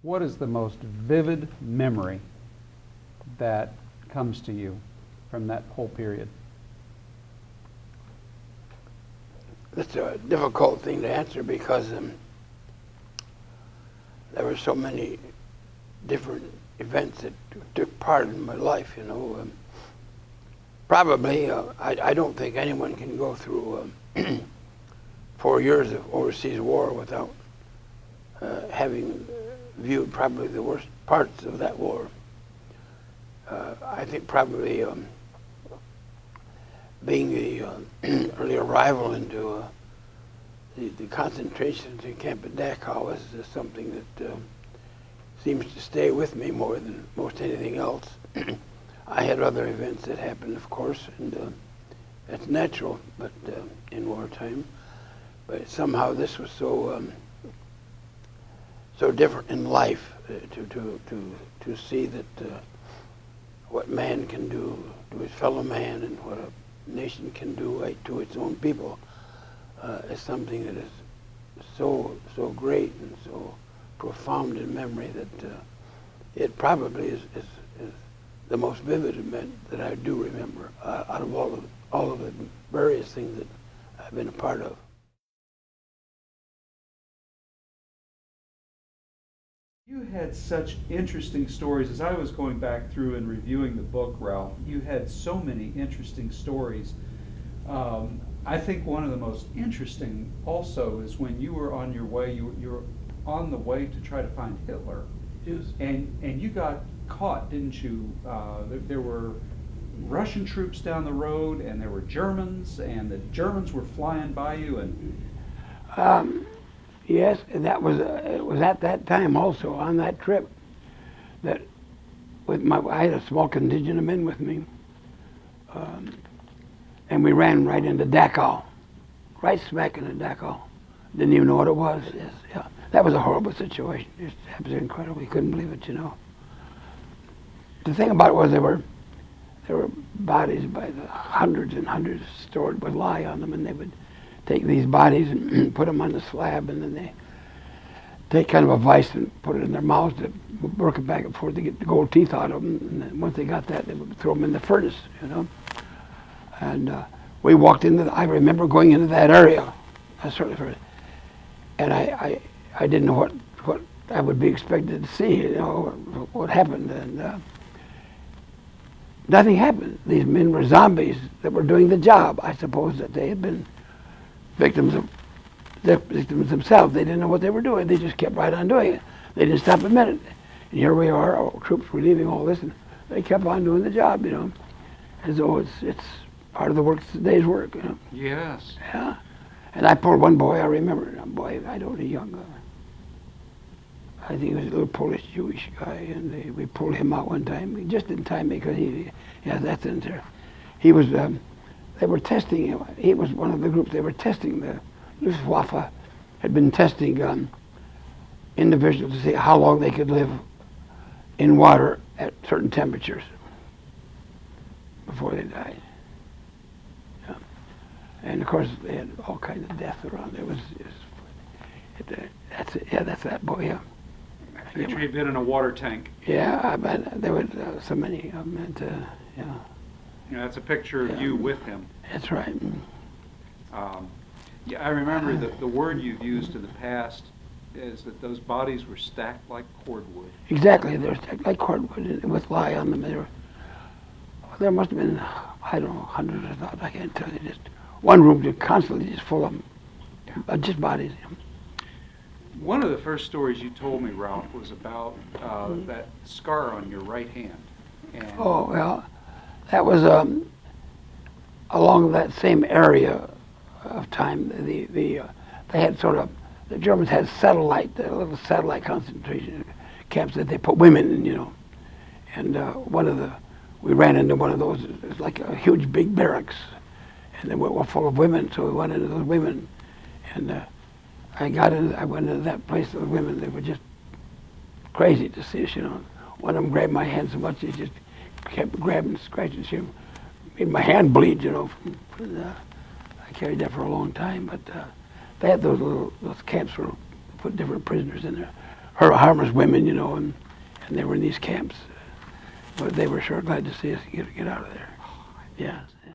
What is the most vivid memory that comes to you from that whole period? It's a difficult thing to answer because there were so many different events that took part in my life, you know. Probably, I don't think anyone can go through 4 years of overseas war without having viewed probably the worst parts of that war. I think probably being the early arrival into the concentration camp at Dachau is something that seems to stay with me more than most anything else. I had other events that happened, of course, and that's natural, but in wartime. But somehow this was so so different in life to see that what man can do to his fellow man and what a nation can do to its own people is something that is so great and so profound in memory that it probably is the most vivid event that I do remember out of all of the various things that I've been a part of. You had such interesting stories. As I was going back through and reviewing the book, Ralph, you had so many interesting stories. I think one of the most interesting also is when you were on your way, you were on the way to try to find Hitler. Yes. And you got caught, didn't you? There were Russian troops down the road, and there were Germans, and the Germans were flying by you. And yes, and that was it was at that time also on that trip that I had a small contingent of men with me, and we ran right into Dachau, right smack into Dachau. Didn't even know what it was. Yes, yeah, that was a horrible situation. It was incredible. You couldn't believe it, you know. The thing about it was there were bodies by the hundreds and hundreds stored with lye on them, and they would take these bodies and put them on the slab, and then they take kind of a vice and put it in their mouths to work it back and forth to get the gold teeth out of them. And then once they got that, they would throw them in the furnace, you know. And we walked into I remember going into that area, and I didn't know what I would be expected to see, you know, what happened. And nothing happened. These men were zombies that were doing the job. I suppose that they had been victims themselves. They didn't know what they were doing. They just kept right on doing it. They didn't stop a minute. And here we are, our troops were leaving all this, and they kept on doing the job, you know, as though it's part of the day's work, you know. yes, Yeah. And I pulled one boy, I remember, a boy, I don't know, young, I think he was a little Polish Jewish guy, and we pulled him out one time, just in time because that's in there. He was, they were testing him. He was one of the groups. They were testing the Luftwaffe had been testing individuals to see how long they could live in water at certain temperatures before they died. Yeah. And of course they had all kinds of deaths around. That's that boy. Yeah. I picture he'd been in a water tank. Yeah, I bet there were so many of them. Yeah. You know, that's a picture of you with him. That's right. Yeah, I remember the word you've used in the past is that those bodies were stacked like cordwood. Exactly, they were stacked like cordwood with lye on them. There must have been, I don't know, hundreds or thousands, I can't tell you. Just one room just constantly just full of them, just bodies. One of the first stories you told me, Ralph, was about that scar on your right hand. And oh, well, that was along that same area of time. They had the Germans had little satellite concentration camps that they put women in, you know. And we ran into one of those. It was like a huge big barracks, and they were full of women. So we went into those women, and I went into that place with women. They were just crazy to see us, you know. One of them grabbed my hand so much he just kept grabbing, scratching. She made my hand bleed, you know. I carried that for a long time, but they had those camps where they put different prisoners in there. harmless women, you know, and they were in these camps. But they were sure glad to see us get out of there. Yeah.